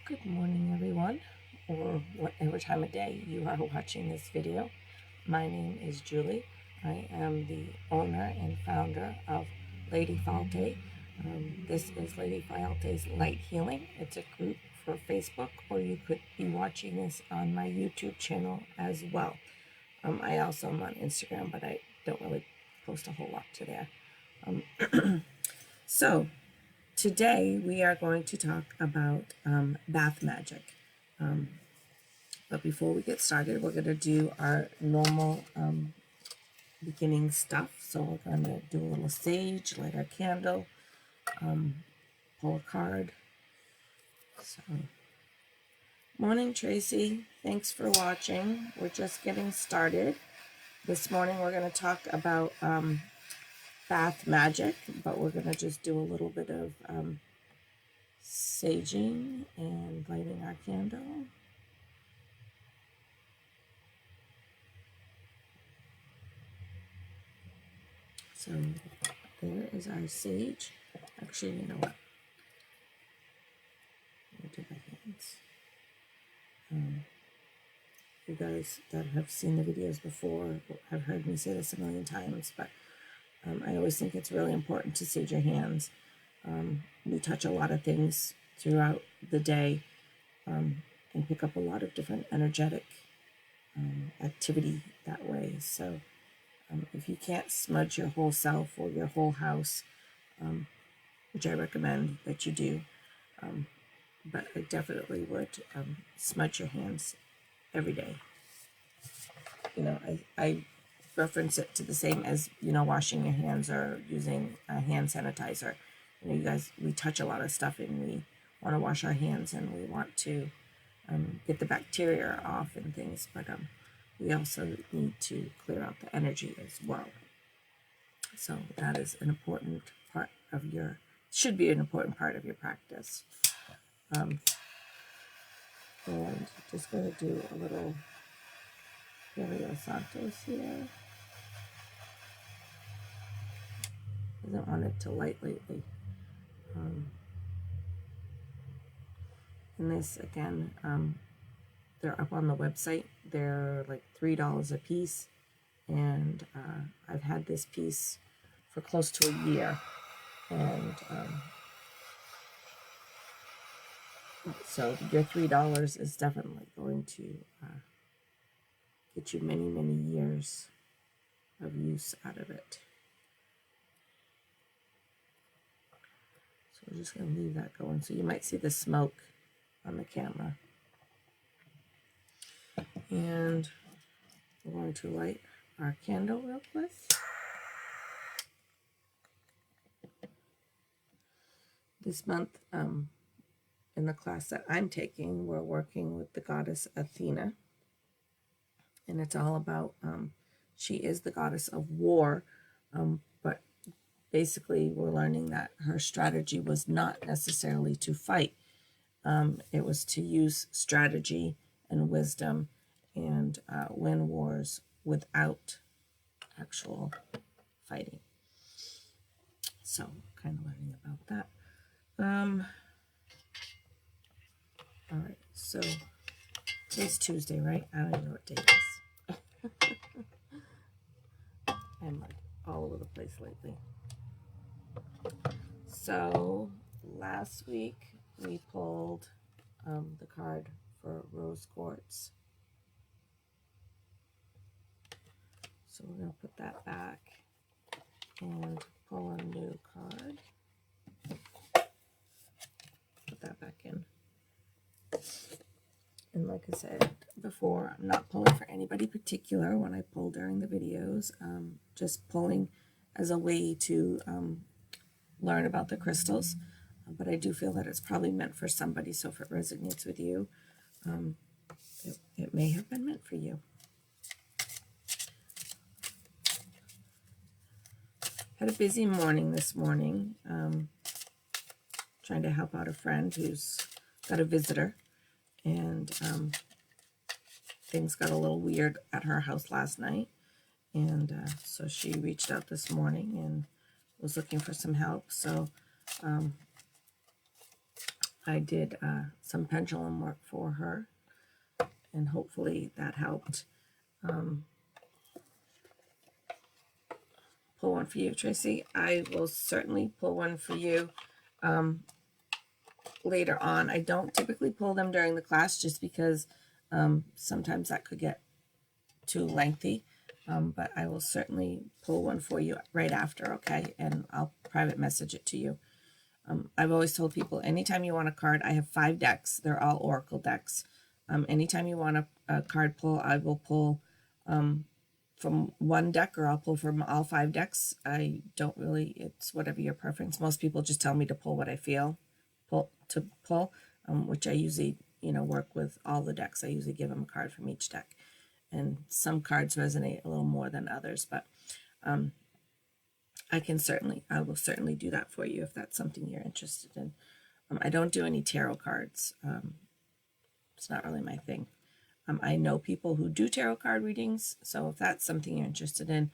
Good morning, everyone, or whatever time of day you are watching this video. My name is Julie. I am the owner and founder of Lady Falte. This is Lady Falte's Light Healing. It's a group for Facebook, or you could be watching this on my YouTube channel as well. I also am on Instagram, but I don't really post a whole lot to there. So today we are going to talk about bath magic. But before we get started, we're going to do our normal beginning stuff. So we're going to do a little sage, light our candle, pull a card. So, morning, Tracy. Thanks for watching. We're just getting started. This morning we're going to talk about bath magic, but we're going to just do a little bit of saging and lighting our candle. So there is our sage. Actually, you know what? I'll do my hands. You guys that have seen the videos before have heard me say this a million times, but I always think it's really important to sage your hands. We touch a lot of things throughout the day and pick up a lot of different energetic activity that way. So if you can't smudge your whole self or your whole house, which I recommend that you do, but I definitely would smudge your hands every day. You know, I reference it to the same as, washing your hands or using a hand sanitizer. You guys, we touch a lot of stuff and we want to wash our hands and we want to get the bacteria off and things, but we also need to clear out the energy as well. So that is an important part of should be an important part of your practice. And just going to do a little Helio Santos here. Doesn't want it to light lately. And this, again, they're up on the website. They're like $3 a piece. And I've had this piece for close to a year. And so your $3 is definitely going to get you many, many years of use out of it. So we're just going to leave that going. So you might see the smoke on the camera. And we're going to light our candle real quick. This month, in the class that I'm taking, we're working with the goddess Athena. And it's all about, she is the goddess of war, but basically we're learning that her strategy was not necessarily to fight. It was to use strategy and wisdom and win wars without actual fighting. So kind of learning about that. All right, so today's Tuesday, right? I don't even know what day it is. I'm like all over the place lately. So last week we pulled the card for rose quartz. So we're going to put that back and pull a new card. Put that back in. And like I said before, I'm not pulling for anybody particular when I pull during the videos. Just pulling as a way to learn about the crystals. But I do feel that it's probably meant for somebody. So if it resonates with you, it may have been meant for you. Had a busy morning this morning, trying to help out a friend who's got a visitor, and things got a little weird at her house last night, and so she reached out this morning and was looking for some help. So I did some pendulum work for her, and hopefully that helped. Pull one for you, Tracy. I will certainly pull one for you later on. I don't typically pull them during the class just because sometimes that could get too lengthy. But I will certainly pull one for you right after, okay? And I'll private message it to you. I've always told people, anytime you want a card, I have 5 decks. They're all Oracle decks. Anytime you want a card pull, I will pull from one deck, or I'll pull from all 5 decks. I don't really, it's whatever your preference. Most people just tell me to pull what I feel to pull, which I usually, work with all the decks. I usually give them a card from each deck. And some cards resonate a little more than others, but I will certainly do that for you if that's something you're interested in. I don't do any tarot cards. It's not really my thing. I know people who do tarot card readings, so if that's something you're interested in,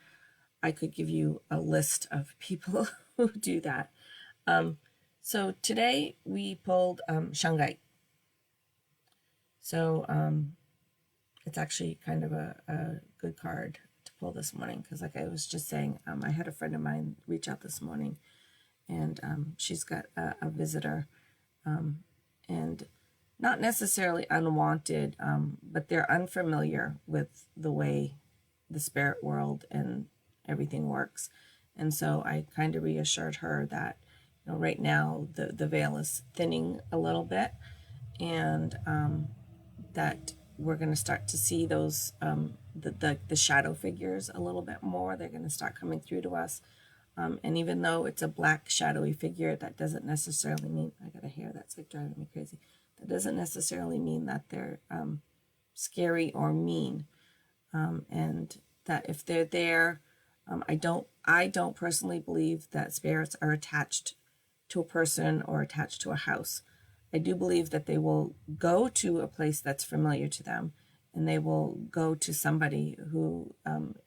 I could give you a list of people who do that. So today we pulled Shungite. So it's actually kind of a good card to pull this morning, because like I was just saying, I had a friend of mine reach out this morning, and she's got a visitor, and not necessarily unwanted, but they're unfamiliar with the way the spirit world and everything works. And so I kind of reassured her that, right now the veil is thinning a little bit, and that we're going to start to see those the shadow figures a little bit more. They're going to start coming through to us, and even though it's a black shadowy figure, that doesn't necessarily mean, I got a hair that's like driving me crazy, that doesn't necessarily mean that they're scary or mean, and that if they're there, I don't personally believe that spirits are attached to a person or attached to a house. I do believe that they will go to a place that's familiar to them, and they will go to somebody who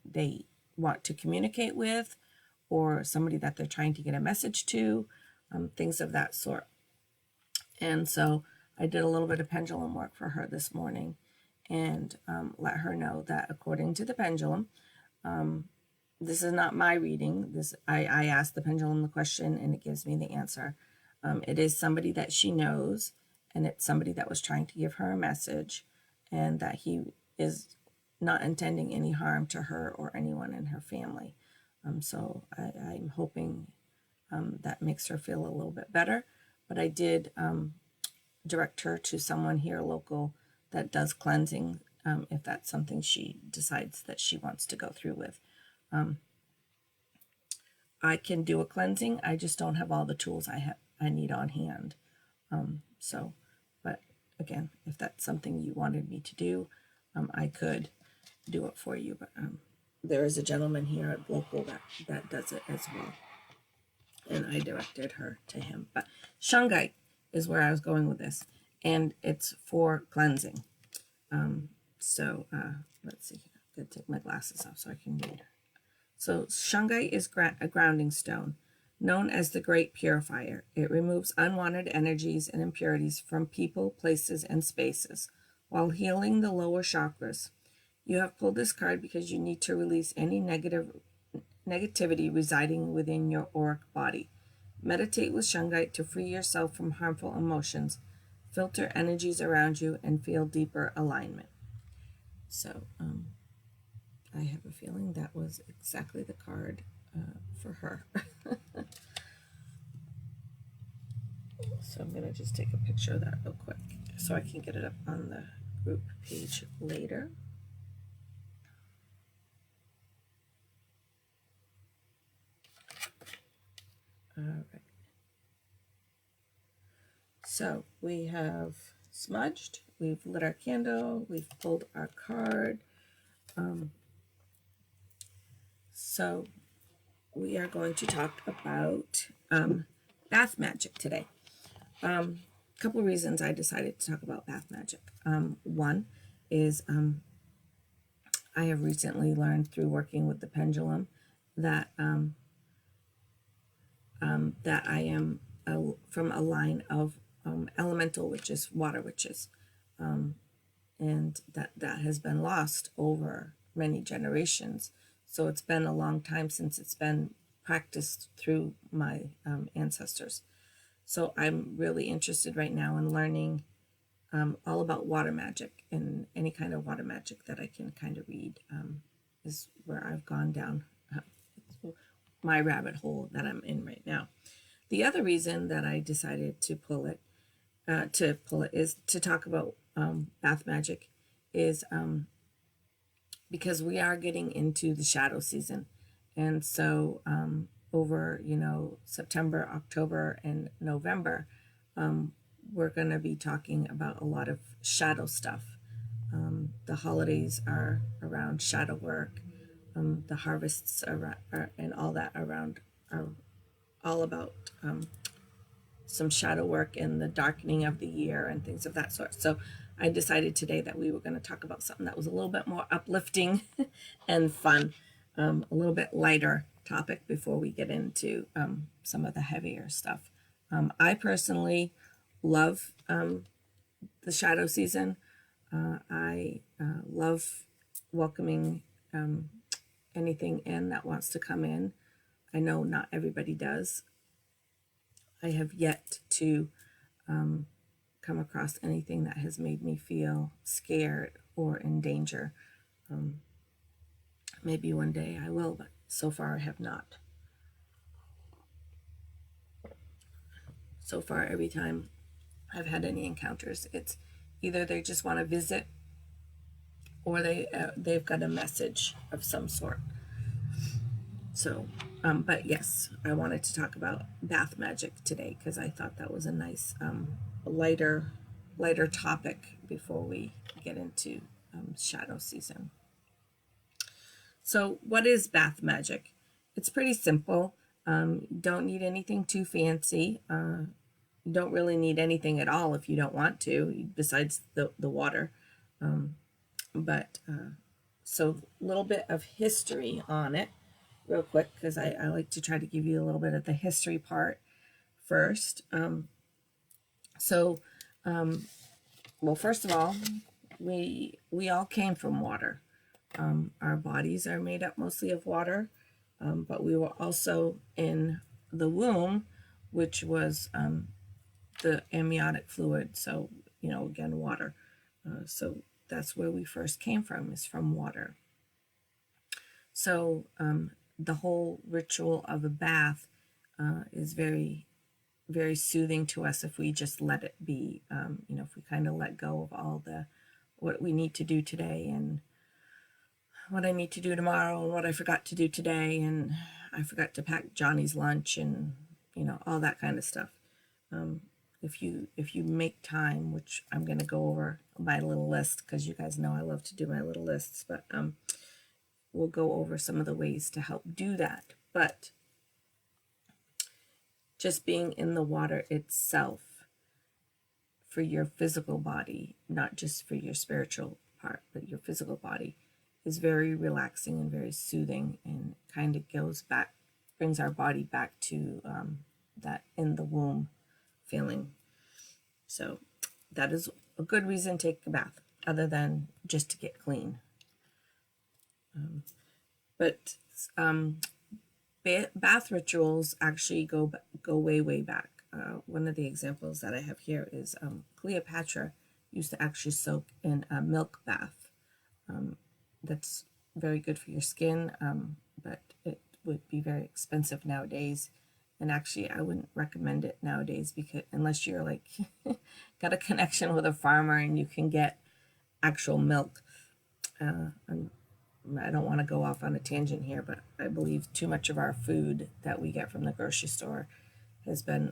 they want to communicate with, or somebody that they're trying to get a message to, things of that sort. And so I did a little bit of pendulum work for her this morning, and let her know that according to the pendulum, this is not my reading. I asked the pendulum the question, and it gives me the answer. It is somebody that she knows, and it's somebody that was trying to give her a message, and that he is not intending any harm to her or anyone in her family. So I'm hoping that makes her feel a little bit better. But I did direct her to someone here local that does cleansing, if that's something she decides that she wants to go through with. I can do a cleansing. I just don't have all the tools I need on hand. But again, if that's something you wanted me to do, I could do it for you. But there is a gentleman here at local that does it as well, and I directed her to him. But Shungite is where I was going with this, and it's for cleansing. Let's see. I'm going to take my glasses off so I can read. So Shungite is a grounding stone, known as the Great Purifier. It removes unwanted energies and impurities from people, places, and spaces, while healing the lower chakras. You have pulled this card because you need to release any negativity residing within your auric body. Meditate with Shungite to free yourself from harmful emotions, filter energies around you, and feel deeper alignment. So, I have a feeling that was exactly the card for her. So I'm going to just take a picture of that real quick so I can get it up on the group page later. All right. So we have smudged, we've lit our candle, we've pulled our card. So we are going to talk about bath magic today. A couple of reasons I decided to talk about bath magic. One is I have recently learned through working with the pendulum that that I am from a line of elemental witches, water witches, and that has been lost over many generations. So it's been a long time since it's been practiced through my ancestors. So I'm really interested right now in learning all about water magic, and any kind of water magic that I can kind of read is where I've gone down my rabbit hole that I'm in right now. The other reason that I decided to pull it is to talk about bath magic, is because we are getting into the shadow season, and so over September, October, and November, we're going to be talking about a lot of shadow stuff. The holidays are around shadow work. The harvests and all that around are all about some shadow work and the darkening of the year and things of that sort. So I decided today that we were going to talk about something that was a little bit more uplifting and fun, a little bit lighter topic before we get into some of the heavier stuff. I personally love the shadow season. I love welcoming anything in that wants to come in. I know not everybody does. I have yet to come across anything that has made me feel scared or in danger. Maybe one day I will, but so far I have not. So far, every time I've had any encounters, it's either they just want to visit, or they've got a message of some sort. So, but yes, I wanted to talk about bath magic today because I thought that was a nice, lighter topic before we get into shadow season. So, what is bath magic? It's pretty simple. Don't need anything too fancy. You don't really need anything at all if you don't want to, besides the water. So a little bit of history on it real quick, because I like to try to give you a little bit of the history part first. Well, first of all, we all came from water. Our bodies are made up mostly of water, but we were also in the womb, which was the amniotic fluid. So, again, water. So that's where we first came from, is from water. So the whole ritual of a bath is very, very soothing to us if we just let it be. If we kind of let go of all what we need to do today, and what I need to do tomorrow, and what I forgot to do today, and I forgot to pack Johnny's lunch, and all that kind of stuff. If you make time, which I'm going to go over my little list, because you guys know I love to do my little lists, but we'll go over some of the ways to help do that. But just being in the water itself for your physical body, not just for your spiritual part, but your physical body, is very relaxing and very soothing, and kind of brings our body back to that in the womb feeling. So that is a good reason to take a bath, other than just to get clean. But bath rituals actually go way, way back. One of the examples that I have here is Cleopatra used to actually soak in a milk bath. That's very good for your skin, but it would be very expensive nowadays. And actually, I wouldn't recommend it nowadays, because unless you're like got a connection with a farmer and you can get actual milk. I don't want to go off on a tangent here, but I believe too much of our food that we get from the grocery store has been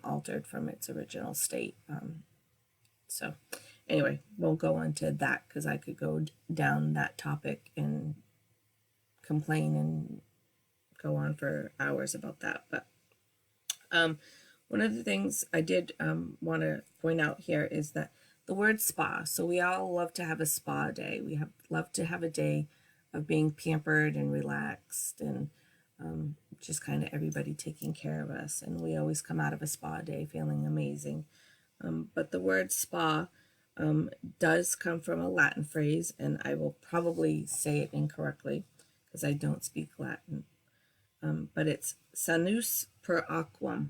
altered from its original state. So anyway, we'll go on to that, because I could go down that topic and complain and go on for hours about that. But one of the things I did want to point out here is that the word spa. So we all love to have a spa day. Love to have a day of being pampered and relaxed, and just kind of everybody taking care of us. And we always come out of a spa day feeling amazing. But the word spa does come from a Latin phrase, and I will probably say it incorrectly because I don't speak Latin. But it's sanus per aquam,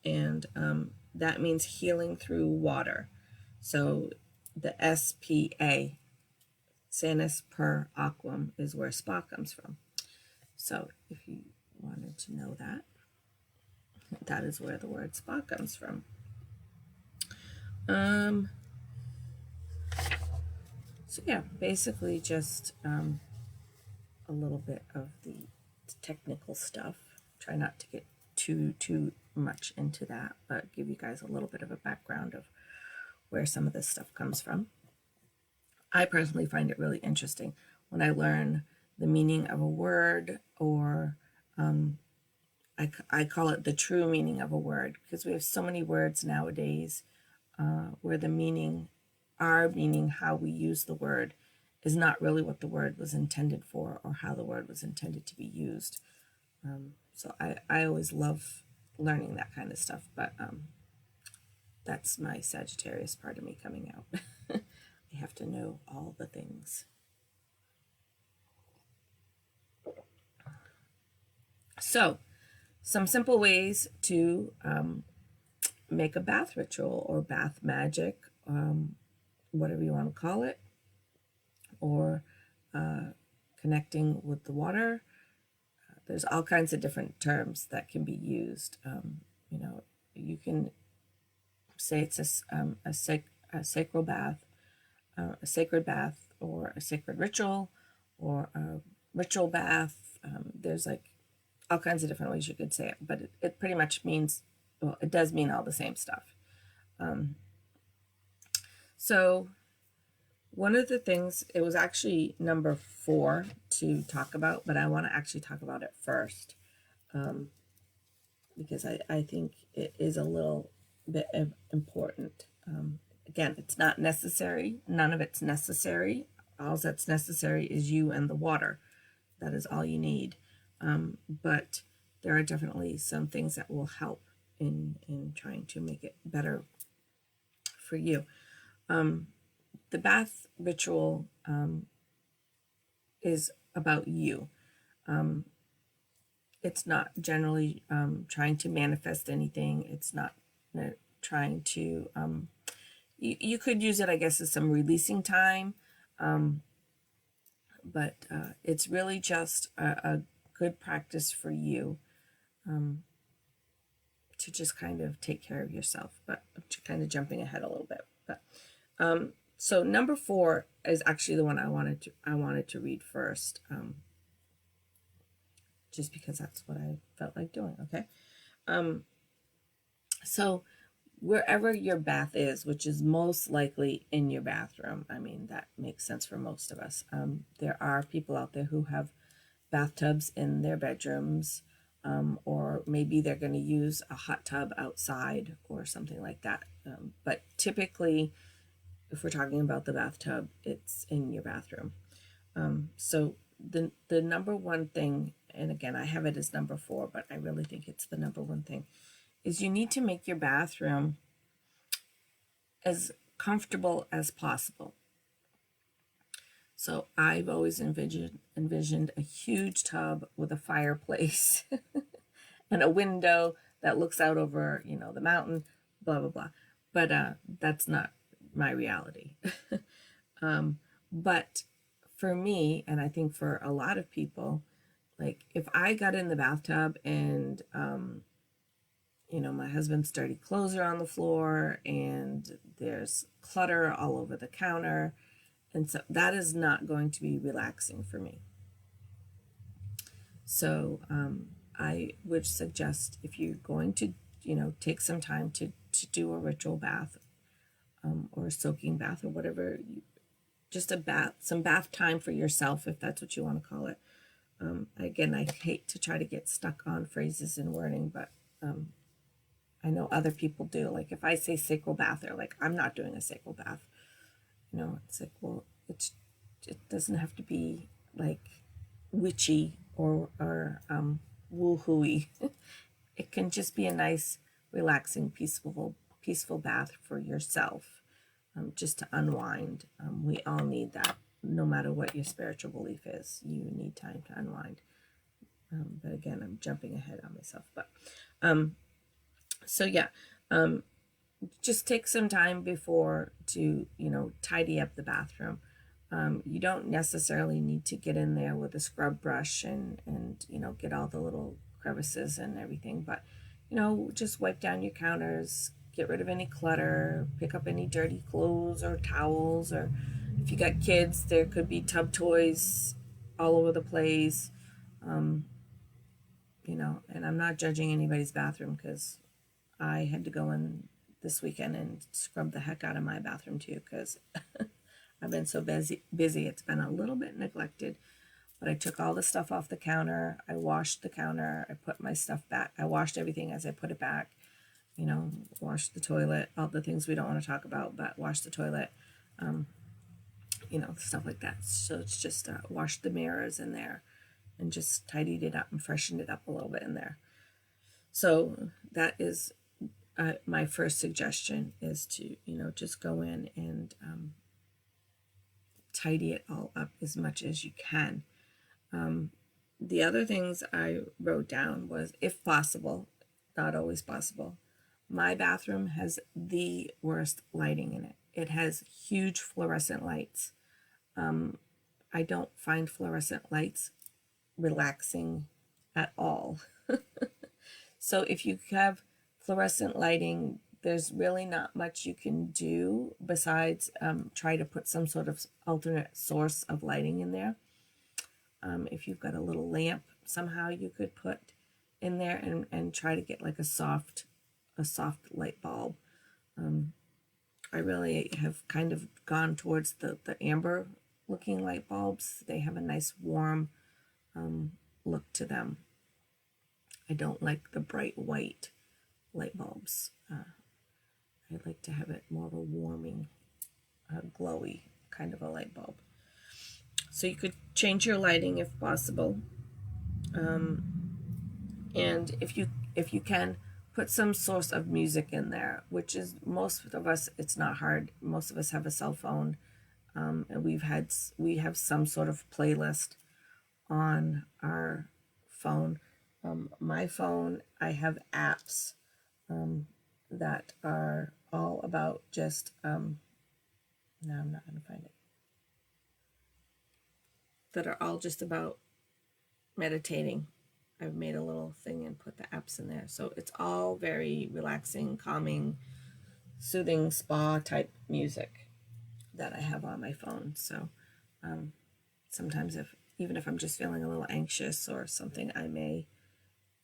and that means healing through water. So the SPA, sanus per aquam, is where spa comes from. So if you wanted to know that, that is where the word spa comes from. So yeah, basically just a little bit of the technical stuff. Try not to get too much into that, but give you guys a little bit of a background of where some of this stuff comes from. I personally find it really interesting when I learn the meaning of a word, or I call it the true meaning of a word, because we have so many words nowadays where the meaning, our meaning, how we use the word, is not really what the word was intended for or how the word was intended to be used. So I always love learning that kind of stuff, but that's my Sagittarius part of me coming out. I have to know all the things. So, some simple ways to make a bath ritual or bath magic, whatever you want to call it, or connecting with the water. There's all kinds of different terms that can be used. You can say it's a sacred bath, or a sacred ritual, or a ritual bath. There's like all kinds of different ways you could say it, but it pretty much means, well, it does mean all the same stuff. So one of the things, it was actually number 4 to talk about, but I want to actually talk about it first, because I think it is a little bit important. Again, it's not necessary. None of it's necessary. All that's necessary is you and the water. That is all you need. But there are definitely some things that will help in trying to make it better for you. The bath ritual is about you. It's not generally trying to manifest anything. It's not trying to, you could use it, I guess, as some releasing time. But it's really just a good practice for you to just kind of take care of yourself, but kind of jumping ahead a little bit. But so number 4 is actually the one I wanted to read first, just because that's what I felt like doing. Okay, so wherever your bath is, which is most likely in your bathroom, I mean, that makes sense for most of us. There are people out there who have bathtubs in their bedrooms, or maybe they're going to use a hot tub outside or something like that. But typically, if we're talking about the bathtub, it's in your bathroom. So the number one thing, and again, I have it as number 4, but I really think it's the number one thing, is you need to make your bathroom as comfortable as possible. So I've always envisioned a huge tub with a fireplace and a window that looks out over, the mountain, blah, blah, blah. But that's not my reality. But for me, and I think for a lot of people, like if I got in the bathtub and, my husband's dirty clothes are on the floor and there's clutter all over the counter, and so that is not going to be relaxing for me. So I would suggest, if you're going to, take some time to do a ritual bath, or a soaking bath, or whatever, just a bath, some bath time for yourself, if that's what you want to call it. Again, I hate to try to get stuck on phrases and wording, but I know other people do. Like if I say sacral bath, they're like, I'm not doing a sacral bath. It's like, well, it doesn't have to be like witchy or woo-hooey. It can just be a nice, relaxing, peaceful bath for yourself, just to unwind. We all need that, no matter what your spiritual belief is. You need time to unwind. But again, I'm jumping ahead on myself. But so yeah, just take some time before to, tidy up the bathroom. You don't necessarily need to get in there with a scrub brush and get all the little crevices and everything, but just wipe down your counters, get rid of any clutter, pick up any dirty clothes or towels, or if you got kids, there could be tub toys all over the place. And I'm not judging anybody's bathroom, because I had to go in this weekend and scrub the heck out of my bathroom too, because I've been so busy. It's been a little bit neglected, but I took all the stuff off the counter. I washed the counter. I put my stuff back. I washed everything as I put it back. Washed the toilet, all the things we don't want to talk about, but wash the toilet, stuff like that. So it's just washed the mirrors in there and just tidied it up and freshened it up a little bit in there. So that is my first suggestion, is to, just go in and tidy it all up as much as you can. The other things I wrote down was, if possible, not always possible, my bathroom has the worst lighting in it. It has huge fluorescent lights. I don't find fluorescent lights relaxing at all. So if you have fluorescent lighting, there's really not much you can do besides try to put some sort of alternate source of lighting in there. If you've got a little lamp, somehow you could put in there and try to get like a soft light bulb. I really have kind of gone towards the amber looking light bulbs. They have a nice warm look to them. I don't like the bright white light bulbs. I like to have it more of a warming, glowy kind of a light bulb. So you could change your lighting if possible. And if you can, put some source of music in there, which is, most of us, it's not hard. Most of us have a cell phone, and we have some sort of playlist on our phone. My phone, I have apps that are all about just, now I'm not going to find it, that are all just about meditating. I've made a little thing and put the apps in there. So it's all very relaxing, calming, soothing, spa type music that I have on my phone. So sometimes even if I'm just feeling a little anxious or something, I may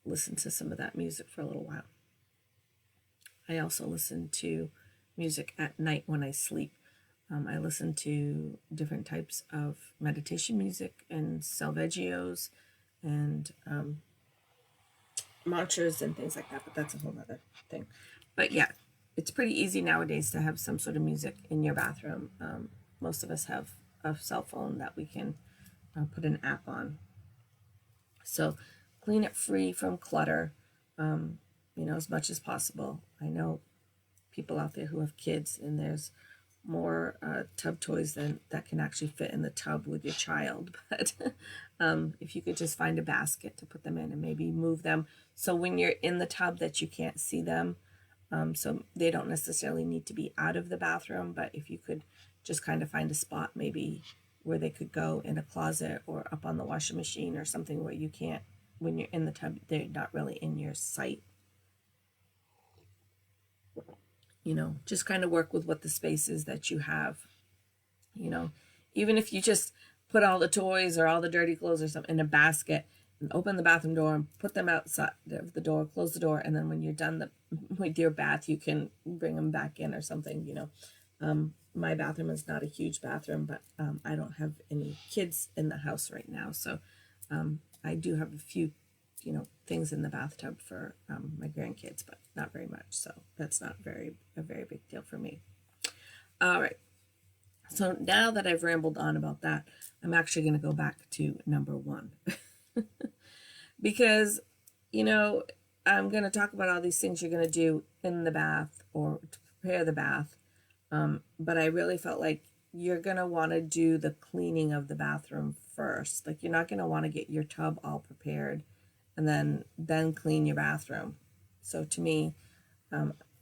listen to some of that music for a little while. I also listen to music at night when I sleep. I listen to different types of meditation music and salveggios and mantras and things like that, but that's a whole other thing. But yeah, it's pretty easy nowadays to have some sort of music in your bathroom. Most of us have a cell phone that we can put an app on. So clean it free from clutter, as much as possible. I know people out there who have kids, and there's more tub toys that can actually fit in the tub with your child. But if you could just find a basket to put them in and maybe move them so when you're in the tub that you can't see them, so they don't necessarily need to be out of the bathroom, but if you could just kind of find a spot maybe where they could go in a closet or up on the washing machine or something where you can't, when you're in the tub, they're not really in your sight. Just kind of work with what the space is that you have. Even if you just put all the toys or all the dirty clothes or something in a basket and open the bathroom door and put them outside of the door, close the door, and then when you're done with your bath, you can bring them back in or something. My bathroom is not a huge bathroom, but I don't have any kids in the house right now, so I do have a few things in the bathtub for my grandkids, but not very much. So that's not a very big deal for me. All right. So now that I've rambled on about that, I'm actually going to go back to number one. Because, I'm going to talk about all these things you're going to do in the bath or to prepare the bath. But I really felt like you're going to want to do the cleaning of the bathroom first. Like you're not going to want to get your tub all prepared and then clean your bathroom. So to me,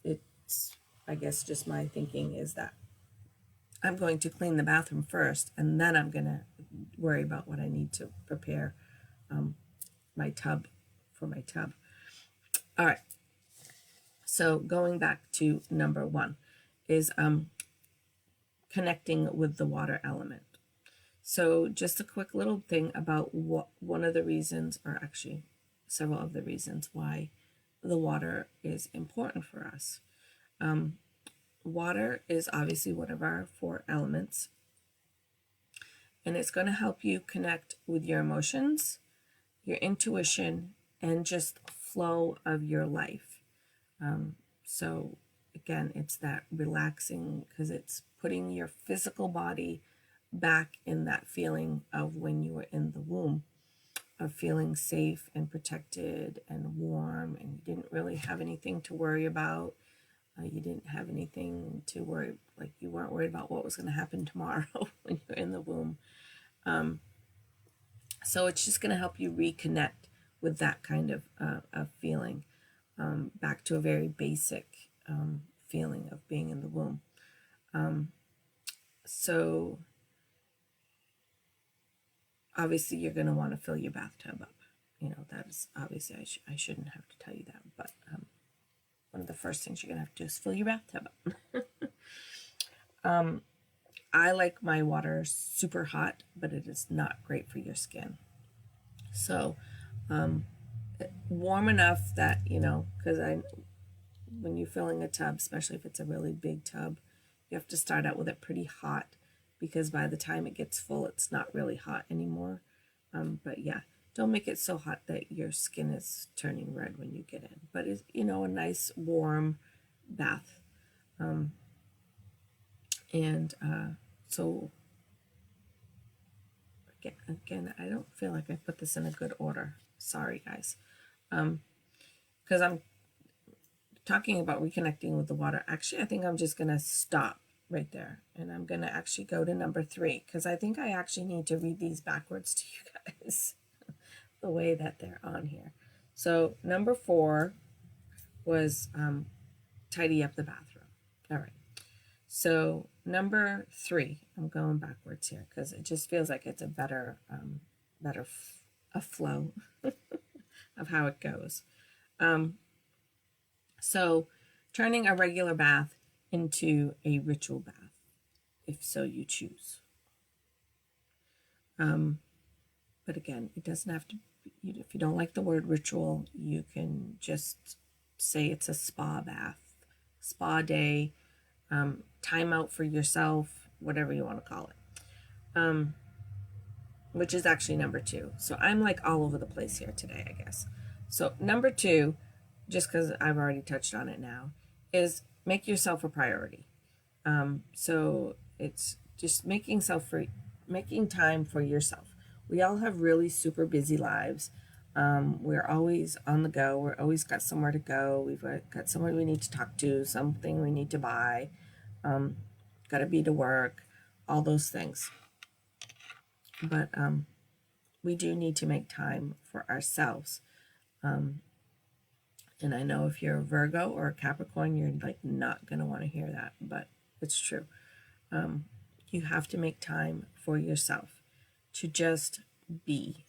it's, I guess, just my thinking is that I'm going to clean the bathroom first, and then I'm going to worry about what I need to prepare my tub for my tub. All right. So going back to number 1 is connecting with the water element. So just a quick little thing about what one of the reasons, or actually several of the reasons why the water is important for us. Water is obviously one of our 4 elements, and it's going to help you connect with your emotions, your intuition, and just flow of your life. So again, it's that relaxing because it's putting your physical body back in that feeling of when you were in the womb, of feeling safe and protected and warm, and you didn't really have anything to worry about. You didn't have anything to worry, like you weren't worried about what was going to happen tomorrow when you're in the womb. So it's just going to help you reconnect with that kind of feeling, back to a very basic feeling of being in the womb. So obviously you're going to want to fill your bathtub up. You know, that is obviously, I shouldn't have to tell you that, but one of the first things you're going to have to do is fill your bathtub up. I like my water super hot, but it is not great for your skin. So warm enough that, you know, because when you're filling a tub, especially if it's a really big tub, you have to start out with it pretty hot, because by the time it gets full, it's not really hot anymore. But yeah, don't make it so hot that your skin is turning red when you get in. But it's, you know, a nice warm bath. So again, I don't feel like I put this in a good order. Sorry, guys. Because I'm talking about reconnecting with the water. Actually, I think I'm just going to stop right there. And I'm going to actually go to number 3, because I think I actually need to read these backwards to you guys the way that they're on here. So number 4 was tidy up the bathroom. All right. So number 3, I'm going backwards here because it just feels like it's a better a flow of how it goes. So turning a regular bath into a ritual bath, if so you choose. But again, it doesn't have to be, if you don't like the word ritual, you can just say it's a spa bath, spa day, time out for yourself, whatever you want to call it, which is actually number 2. So I'm like all over the place here today, I guess. So number 2, just because I've already touched on it now, is make yourself a priority. So it's just making time for yourself. We all have really super busy lives. We're always on the go. We're always got somewhere to go. We've got someone we need to talk to, something we need to buy, got to be to work, all those things. But we do need to make time for ourselves. And I know if you're a Virgo or a Capricorn, you're like not going to want to hear that, but it's true. You have to make time for yourself to just be,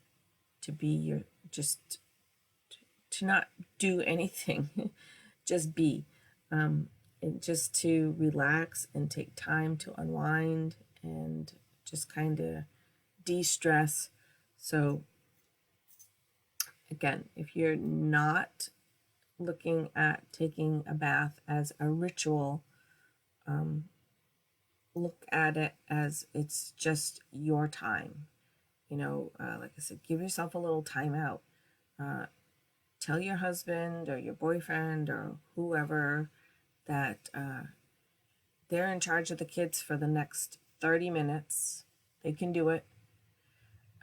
to not do anything, just be, and just to relax and take time to unwind and just kind of de-stress. So again, if you're not looking at taking a bath as a ritual, look at it as it's just your time. You know, like I said, give yourself a little time out. Tell your husband or your boyfriend or whoever that they're in charge of the kids for the next 30 minutes. They can do it.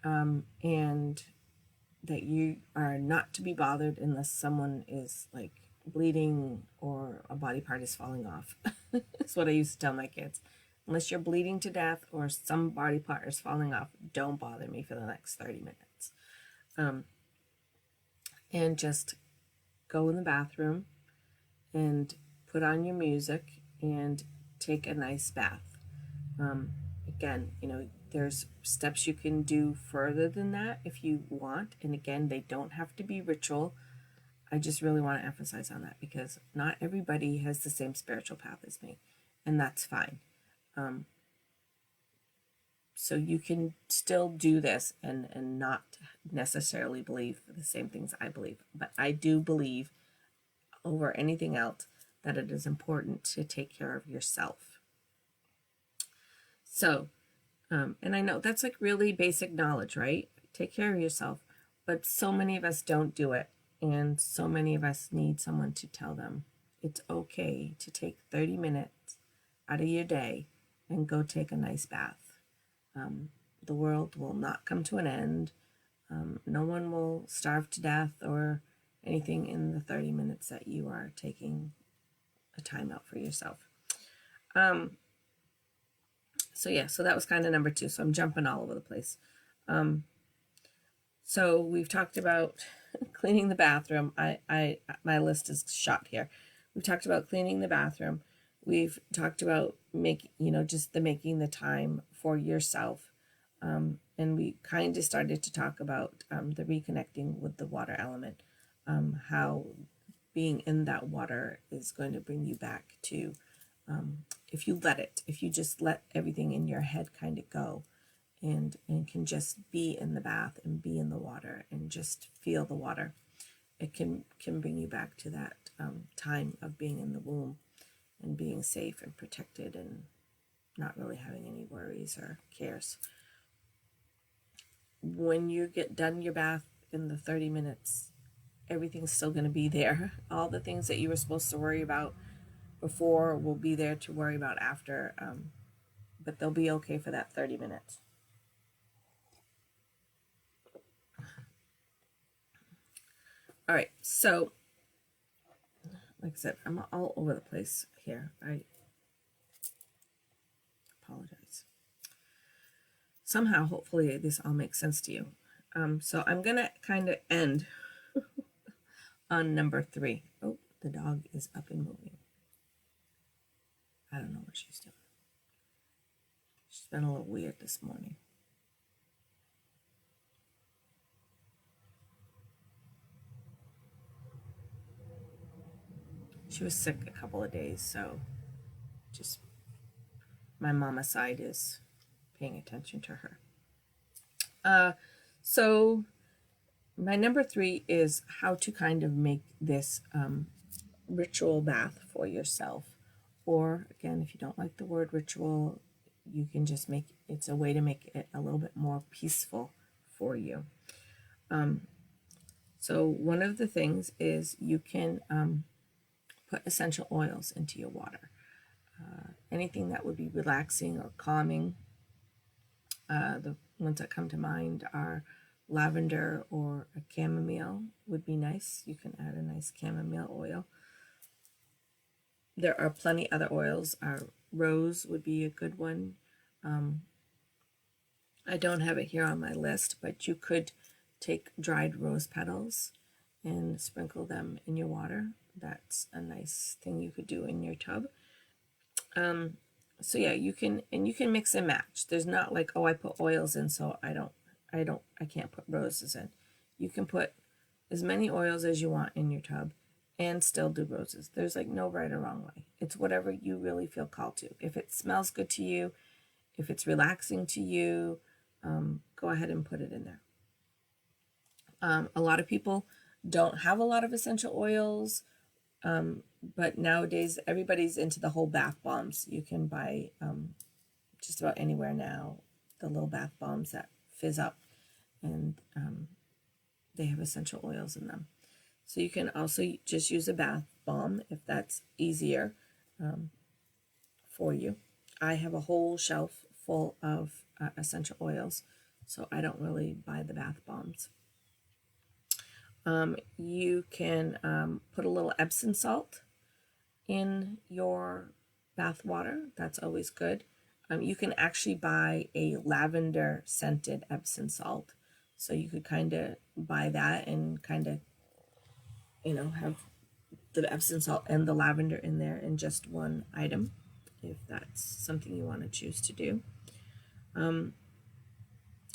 And that you are not to be bothered unless someone is like bleeding or a body part is falling off. That's what I used to tell my kids. Unless you're bleeding to death or some body part is falling off, don't bother me for the next 30 minutes. And just go in the bathroom and put on your music and take a nice bath. Again, there's steps you can do further than that if you want. And again, they don't have to be ritual. I just really want to emphasize on that because not everybody has the same spiritual path as me, and that's fine. So you can still do this and not necessarily believe the same things I believe. But I do believe over anything else that it is important to take care of yourself. So, and I know that's like really basic knowledge, right? Take care of yourself. But so many of us don't do it. And so many of us need someone to tell them it's okay to take 30 minutes out of your day and go take a nice bath. The world will not come to an end. No one will starve to death or anything in the 30 minutes that you are taking a time out for yourself. So that was kind of number 2. So I'm jumping all over the place. So we've talked about cleaning the bathroom. My list is shot here. We've talked about cleaning the bathroom. We've talked about making the time for yourself. And we kind of started to talk about the reconnecting with the water element, how being in that water is going to bring you back to, if you just let everything in your head kind of go and can just be in the bath and be in the water and just feel the water, it can bring you back to that time of being in the womb and being safe and protected and not really having any worries or cares. When you get done your bath in the 30 minutes, everything's still going to be there. All the things that you were supposed to worry about before will be there to worry about after, but they'll be okay for that 30 minutes. All right, so like I said, I'm all over the place here. I apologize. Somehow, hopefully, this all makes sense to you. So I'm going to kind of end on number 3. Oh, the dog is up and moving. I don't know what she's doing. She's been a little weird this morning. She was sick a couple of days, so just my mama side is paying attention to her. So my number 3 is how to kind of make this ritual bath for yourself. Or again, if you don't like the word ritual, you can just it's a way to make it a little bit more peaceful for you. So one of the things is you can put essential oils into your water. Anything that would be relaxing or calming. The ones that come to mind are lavender or a chamomile would be nice. You can add a nice chamomile oil. There are plenty other oils. Rose would be a good one. I don't have it here on my list, but you could take dried rose petals and sprinkle them in your water. That's a nice thing you could do in your tub. So yeah, you can mix and match. There's not like, oh, I put oils in, so I can't put roses in. You can put as many oils as you want in your tub and still do roses. There's like no right or wrong way. It's whatever you really feel called to. If it smells good to you, if it's relaxing to you, go ahead and put it in there. A lot of people don't have a lot of essential oils, but nowadays everybody's into the whole bath bombs. You can buy just about anywhere now the little bath bombs that fizz up, and they have essential oils in them. So you can also just use a bath bomb if that's easier for you. I have a whole shelf full of essential oils, so I don't really buy the bath bombs. You can put a little Epsom salt in your bath water. That's always good. You can actually buy a lavender scented Epsom salt. So you could kind of buy that and kind of, have the Epsom salt and the lavender in there in just one item, if that's something you want to choose to do.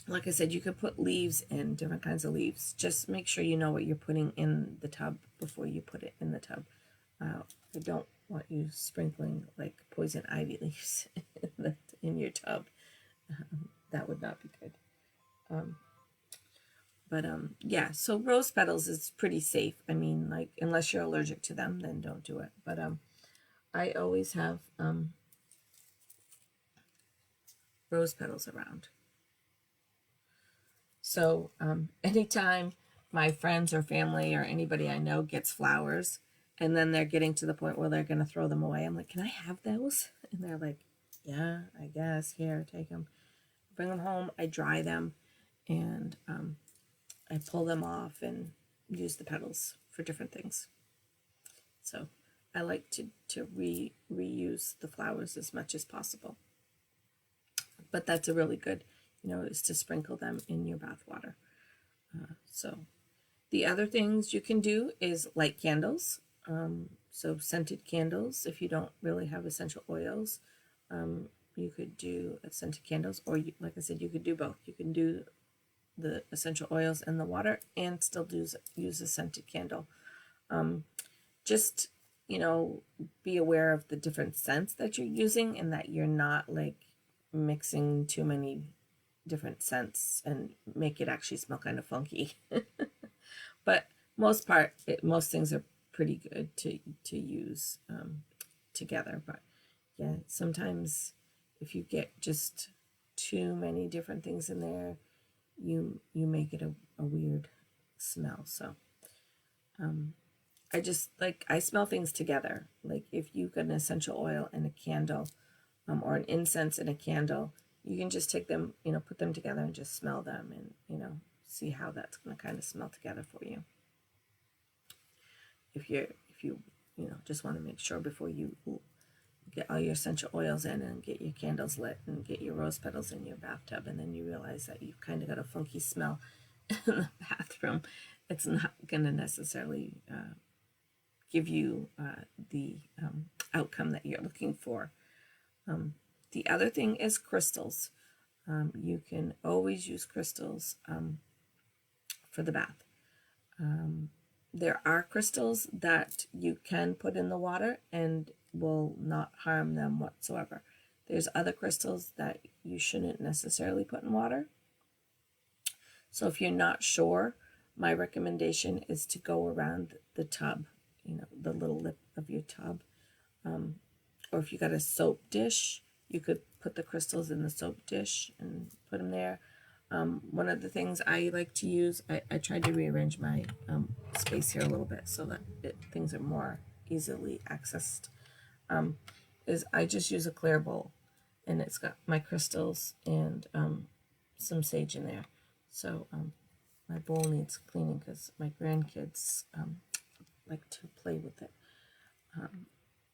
Like I said, you could put leaves in, different kinds of leaves. Just make sure you know what you're putting in the tub before you put it in the tub. I don't want you sprinkling like poison ivy leaves in your tub. That would not be good. Yeah, so rose petals is pretty safe. I mean, like, unless you're allergic to them, then don't do it. But I always have rose petals around. So anytime my friends or family or anybody I know gets flowers, and then they're getting to the point where they're going to throw them away, I'm like, can I have those? And they're like, yeah, I guess. Here, take them. Bring them home. I dry them, and I pull them off and use the petals for different things. So I like to reuse the flowers as much as possible. But that's a really good, is to sprinkle them in your bath water. So the other things you can do is light candles. So scented candles, if you don't really have essential oils, you could do scented candles, or like I said, you could do both. You can do the essential oils and the water and still use a scented candle. Just, be aware of the different scents that you're using, and that you're not like mixing too many different scents and make it actually smell kind of funky. But most things are pretty good to use together. But yeah, sometimes if you get just too many different things in there, you make it a weird smell. So I smell things together. Like if you've got an essential oil and a candle, or an incense and a candle, you can just take them, put them together and just smell them, and see how that's going to kind of smell together for you. If you just want to make sure before you get all your essential oils in and get your candles lit and get your rose petals in your bathtub, and then you realize that you've kind of got a funky smell in the bathroom, it's not going to necessarily give you the outcome that you're looking for. The other thing is crystals. You can always use crystals for the bath. There are crystals that you can put in the water and will not harm them whatsoever. There's other crystals that you shouldn't necessarily put in water. So if you're not sure, my recommendation is to go around the tub, the little lip of your tub. Or if you got a soap dish, you could put the crystals in the soap dish and put them there. One of the things I like to use, I tried to rearrange my space here a little bit so that things are more easily accessed, is I just use a clear bowl, and it's got my crystals and some sage in there. So my bowl needs cleaning because my grandkids like to play with it.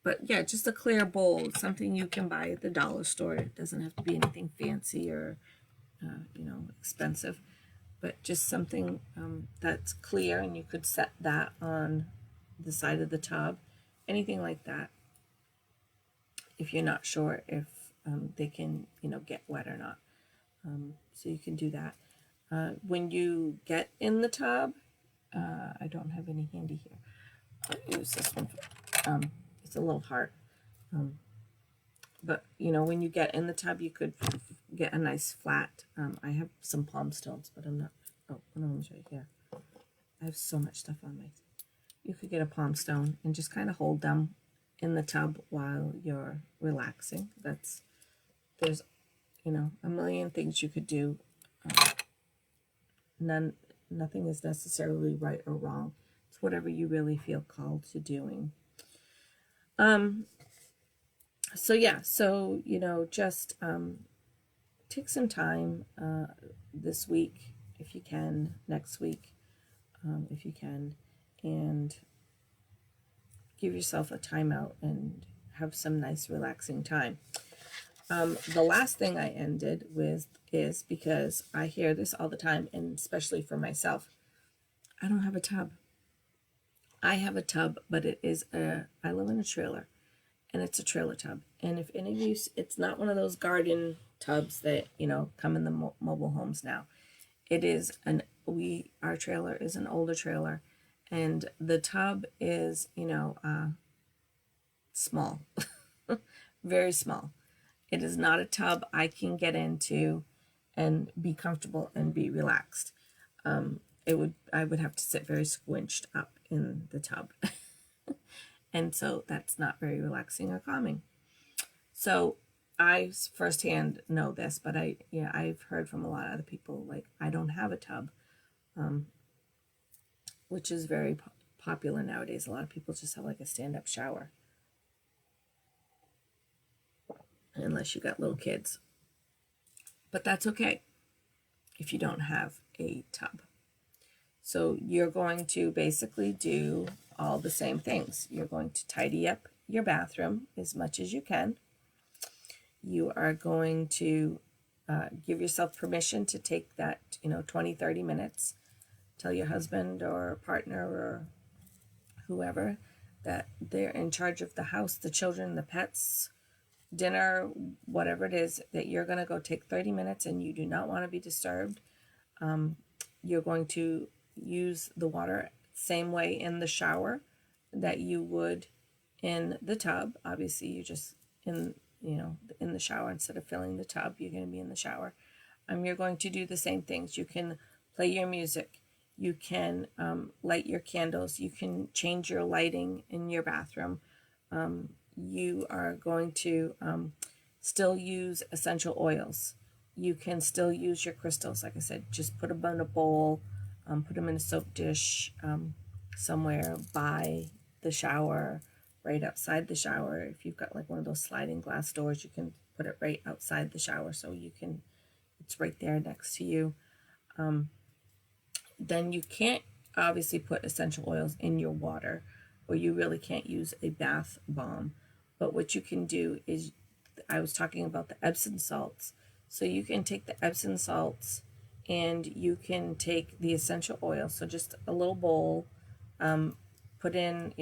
But yeah, just a clear bowl, something you can buy at the dollar store. It doesn't have to be anything fancy or, expensive, but just something that's clear, and you could set that on the side of the tub, anything like that, if you're not sure if they can, get wet or not. So you can do that. When you get in the tub, I don't have any handy here. I'll use this one. It's a little heart. But, when you get in the tub, you could get a nice flat. I have some palm stones, but I'm not. Oh, one of them's right here. I have so much stuff on my. You could get a palm stone and just kind of hold them in the tub while you're relaxing. There's, a million things you could do. Nothing is necessarily right or wrong. It's whatever you really feel called to doing. So yeah, just take some time this week, if you can, next week, if you can, and give yourself a timeout and have some nice relaxing time. The last thing I ended with is, because I hear this all the time, and especially for myself, I don't have a tub. I have a tub, but I live in a trailer, and it's a trailer tub. And if any of you, it's not one of those garden tubs that, come in the mobile homes now. It is our trailer is an older trailer, and the tub is, small, very small. It is not a tub I can get into and be comfortable and be relaxed. I would have to sit very squinched up in the tub. And so that's not very relaxing or calming. So I firsthand know this, but I've heard from a lot of other people, like, I don't have a tub, which is very popular nowadays. A lot of people just have like a stand-up shower, unless you got little kids. But that's okay if you don't have a tub. So you're going to basically do all the same things. You're going to tidy up your bathroom as much as you can. You are going to give yourself permission to take that, 20, 30 minutes. Tell your husband or partner or whoever that they're in charge of the house, the children, the pets, dinner, whatever it is, that you're going to go take 30 minutes and you do not want to be disturbed. You're going to use the water same way in the shower that you would in the tub. Obviously, you're just in the shower instead of filling the tub. You're going to be in the shower. You're going to do the same things. You can play your music. You can light your candles. You can change your lighting in your bathroom. You are going to still use essential oils. You can still use your crystals. Like I said, just put them in a bowl, put them in a soap dish somewhere by the shower, right outside the shower. If you've got like one of those sliding glass doors, you can put it right outside the shower so it's right there next to you. Then you can't obviously put essential oils in your water, or you really can't use a bath bomb. But what you can do is, I was talking about the Epsom salts. So you can take the Epsom salts and you can take the essential oil. So just a little bowl, put in,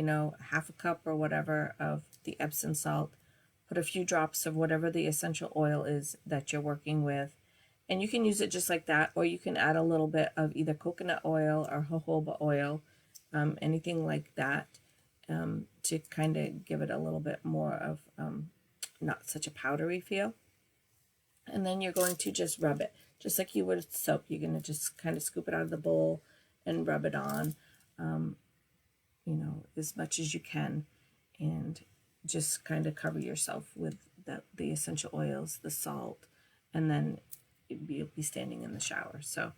half a cup or whatever of the Epsom salt, put a few drops of whatever the essential oil is that you're working with. And you can use it just like that, or you can add a little bit of either coconut oil or jojoba oil, anything like that, to kind of give it a little bit more of not such a powdery feel. And then you're going to just rub it, just like you would with soap. You're going to just kind of scoop it out of the bowl and rub it on, as much as you can, and just kind of cover yourself with the essential oils, the salt, and then you'll be standing in the shower. So,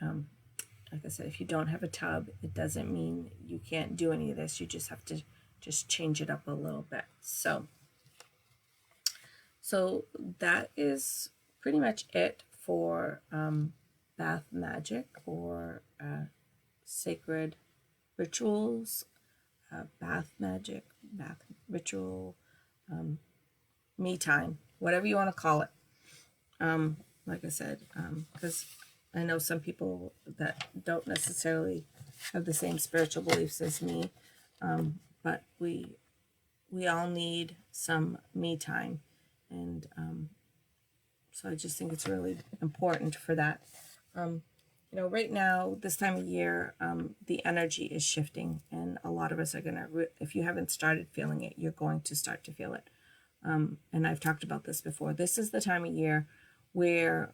like I said, if you don't have a tub, it doesn't mean you can't do any of this. You just have to just change it up a little bit. So that is pretty much it for bath magic or sacred rituals, bath magic, bath ritual, me time, whatever you want to call it. Like I said, because I know some people that don't necessarily have the same spiritual beliefs as me, but we all need some me time, and so I just think it's really important for that. Right now, this time of year, the energy is shifting, and a lot of us are gonna, if you haven't started feeling it, you're going to start to feel it. And I've talked about this before. This is the time of year where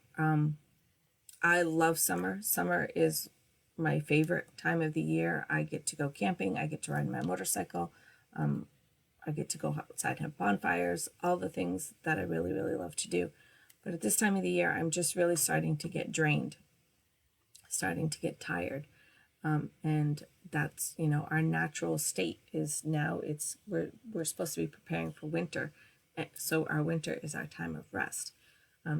I love summer. Summer is my favorite time of the year. I get to go camping. I get to ride my motorcycle. I get to go outside and have bonfires, all the things that I really, really love to do. But at this time of the year, I'm just really starting to get drained, starting to get tired. And that's, our natural state is now we're supposed to be preparing for winter. So our winter is our time of rest.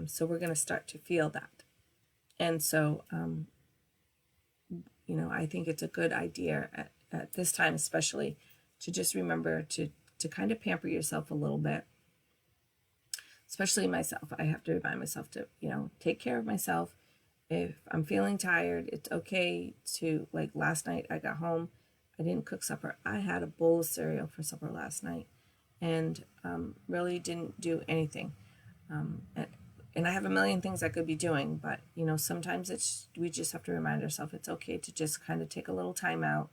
So we're going to start to feel that. And so I think it's a good idea at this time, especially, to just remember to kind of pamper yourself a little bit. Especially myself. I have to remind myself to, take care of myself. If I'm feeling tired, it's okay to, like last night I got home, I didn't cook supper. I had a bowl of cereal for supper last night and really didn't do anything. And I have a million things I could be doing, but, sometimes we just have to remind ourselves it's okay to just kind of take a little time out,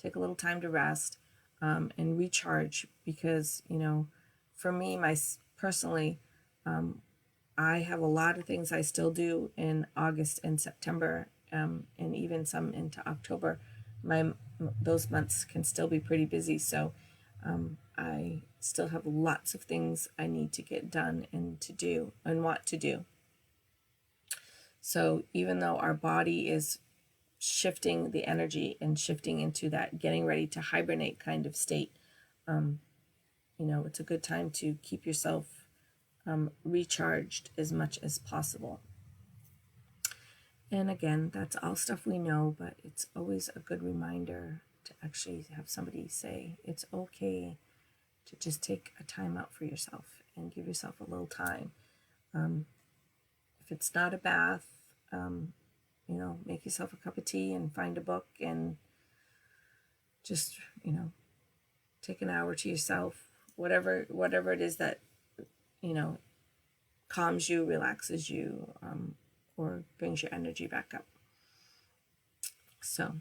take a little time to rest and recharge because, for me, personally, I have a lot of things I still do in August and September, and even some into October. Those months can still be pretty busy, so I still have lots of things I need to get done and to do and want to do. So even though our body is shifting the energy and shifting into that getting ready to hibernate kind of state, it's a good time to keep yourself recharged as much as possible. And again, that's all stuff we know, but it's always a good reminder to actually have somebody say it's okay to just take a time out for yourself and give yourself a little time. If it's not a bath, make yourself a cup of tea and find a book and just, take an hour to yourself, whatever it is that, calms you, relaxes you, or brings your energy back up. So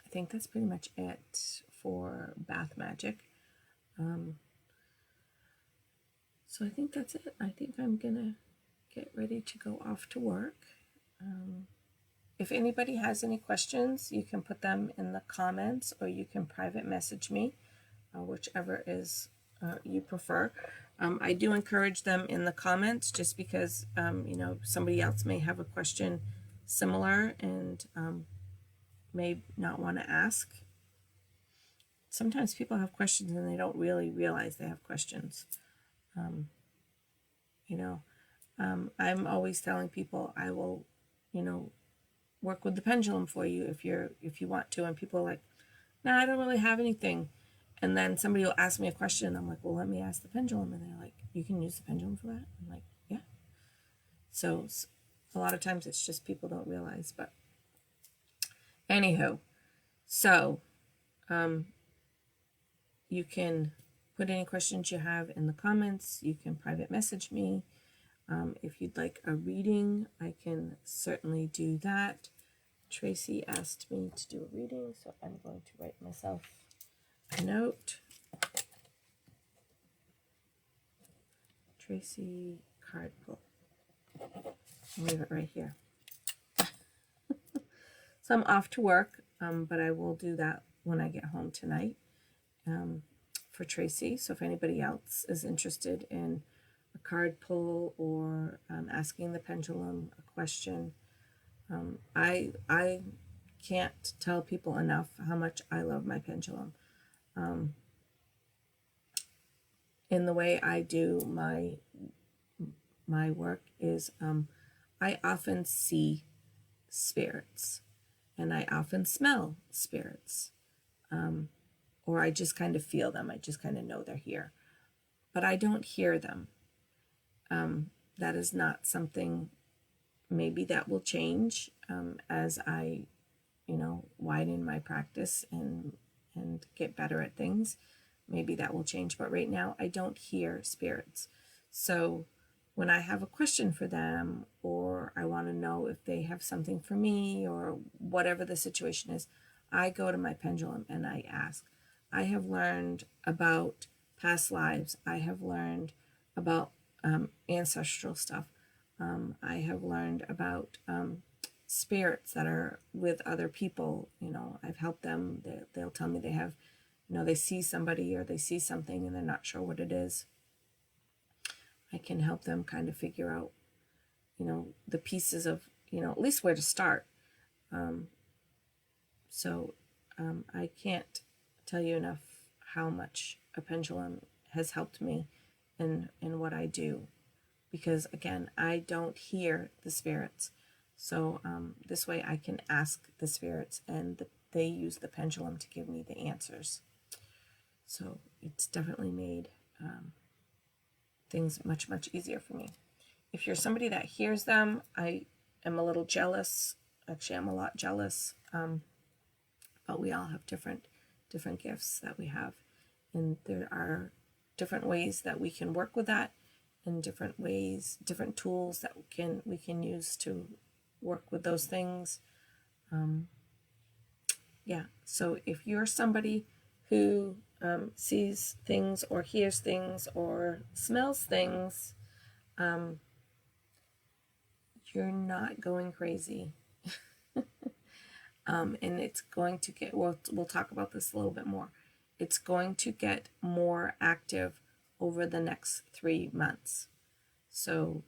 I think that's pretty much it for bath magic. So I think that's it. I think I'm gonna get ready to go off to work. If anybody has any questions, you can put them in the comments or you can private message me, whichever is you prefer. I do encourage them in the comments just because, somebody else may have a question similar and may not want to ask. Sometimes people have questions and they don't really realize they have questions. I'm always telling people I will, work with the pendulum for you if you want to. And people are like, no, I don't really have anything. And then somebody will ask me a question. I'm like, well, let me ask the pendulum. And they're like, you can use the pendulum for that? I'm like, yeah. So a lot of times it's just people don't realize. But anywho, so you can put any questions you have in the comments. You can private message me. If you'd like a reading, I can certainly do that. Tracy asked me to do a reading, so I'm going to write myself a note. Tracy card pull. I'll leave it right here. So I'm off to work, but I will do that when I get home tonight for Tracy. So if anybody else is interested in a card pull or asking the pendulum a question, I can't tell people enough how much I love my pendulum. In the way I do my work is I often see spirits and I often smell spirits, or I just kind of feel them. I just kind of know they're here, but I don't hear them. That is not something, maybe that will change as I, widen my practice and get better at things. Maybe that will change, but right now I don't hear spirits. So when I have a question for them, or I want to know if they have something for me, or whatever the situation is, I go to my pendulum and I ask. I have learned about past lives. I have learned about ancestral stuff. I have learned about spirits that are with other people. I've helped them. They'll tell me they have, they see somebody or they see something and they're not sure what it is. I can help them kind of figure out, the pieces of, at least where to start. So I can't tell you enough how much a pendulum has helped me in what I do. Because again, I don't hear the spirits. So this way I can ask the spirits, and they use the pendulum to give me the answers. So it's definitely made things much, much easier for me. If you're somebody that hears them, I am a little jealous. Actually, I'm a lot jealous. But we all have different gifts that we have, and there are different ways that we can work with that, and different ways, different tools that we can use to work with those things. Yeah. So if you're somebody who sees things or hears things or smells things, you're not going crazy. And it's going to get, we'll talk about this a little bit more. It's going to get more active over the next 3 months. So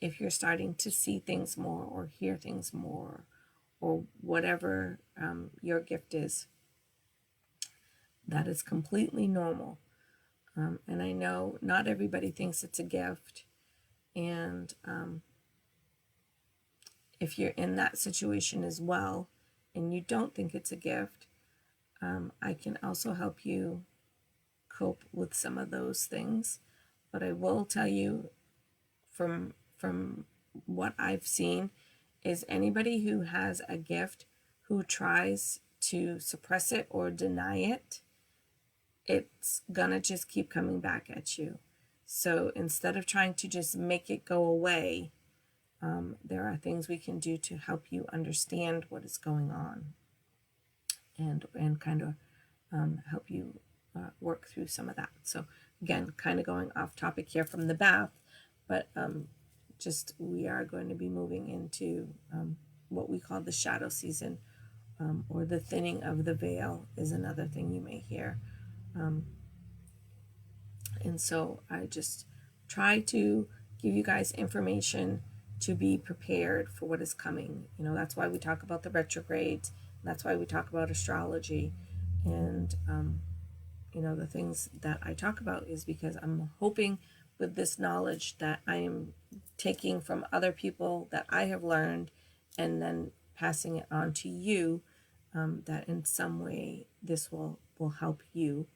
if you're starting to see things more or hear things more or whatever your gift is, that is completely normal. And I know not everybody thinks it's a gift. And if you're in that situation as well and you don't think it's a gift, I can also help you cope with some of those things. But I will tell you from what I've seen is anybody who has a gift who tries to suppress it or deny it, it's gonna just keep coming back at you. So instead of trying to just make it go away, there are things we can do to help you understand what is going on, and kind of help you work through some of that. So again, kind of going off topic here from the bath, but just we are going to be moving into what we call the shadow season, or the thinning of the veil is another thing you may hear. And so I just try to give you guys information to be prepared for what is coming. You know, that's why we talk about the retrogrades. That's why we talk about astrology. And, you know, the things that I talk about is because I'm hoping with this knowledge that I am taking from other people that I have learned and then passing it on to you, that in some way this will help you.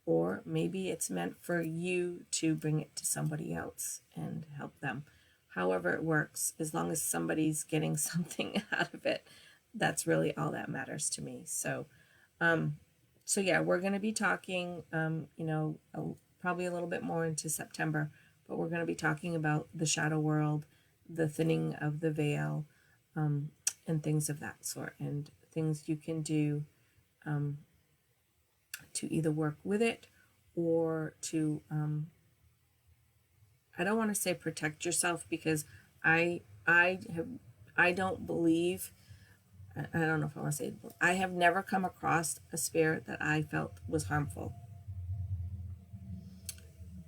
Or maybe it's meant for you to bring it to somebody else and help them. However it works, as long as somebody's getting something out of it, that's really all that matters to me. So, so yeah, we're going to be talking, you know, probably a little bit more into September, but we're going to be talking about the shadow world, the thinning of the veil, and things of that sort, and things you can do to either work with it or to I don't want to say protect yourself, because I don't believe, I don't know if I want to say, I have never come across a spirit that I felt was harmful.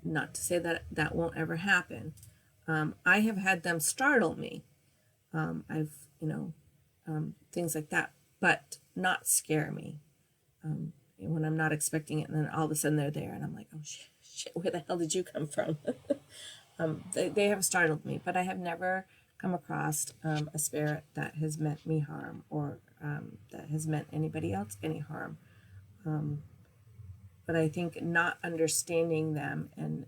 Not to say that that won't ever happen. I have had them startle me. I've, you know, things like that, but not scare me. When I'm not expecting it, and then all of a sudden they're there, and I'm like, oh shit, where the hell did you come from? They have startled me, but I have never come across a spirit that has meant me harm, or that has meant anybody else any harm. But I think not understanding them and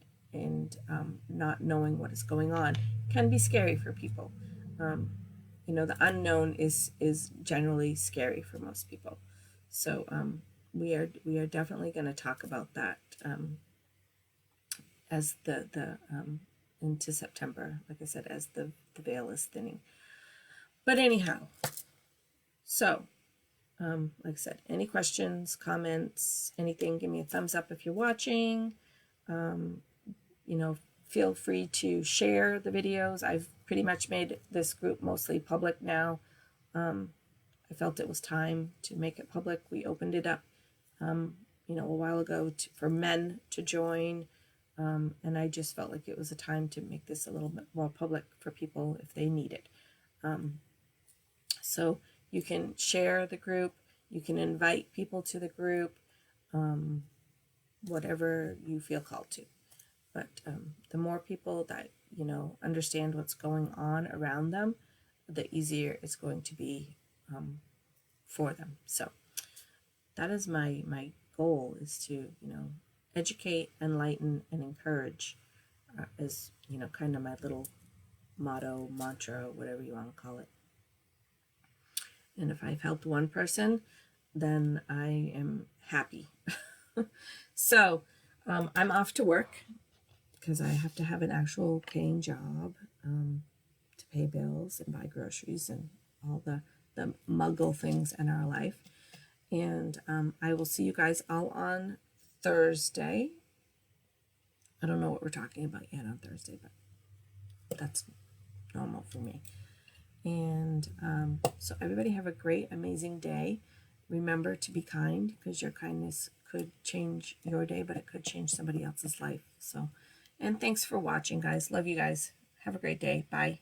not knowing what is going on can be scary for people. You know, the unknown is generally scary for most people. So we are definitely going to talk about that as the into September, like I said, as the veil is thinning. But anyhow, so like I said, any questions, comments, anything, give me a thumbs up if you're watching. You know, feel free to share the videos. I've pretty much made this group mostly public now. I felt it was time to make it public. We opened it up, you know, a while ago for men to join. And I just felt like it was a time to make this a little bit more public for people if they need it. So you can share the group, you can invite people to the group, whatever you feel called to. But the more people that, you know, understand what's going on around them, the easier it's going to be for them. So that is my goal, is to, educate, enlighten, and encourage, is, kind of my little motto, mantra, whatever you want to call it. And if I've helped one person, then I am happy. So I'm off to work because I have to have an actual paying job to pay bills and buy groceries and all the muggle things in our life. And I will see you guys all on Thursday. I don't know what we're talking about yet on Thursday, but that's normal for me. And so everybody have a great, amazing day. Remember to be kind, because your kindness could change your day, but it could change somebody else's life. So, and thanks for watching, guys. Love you guys. Have a great day. Bye.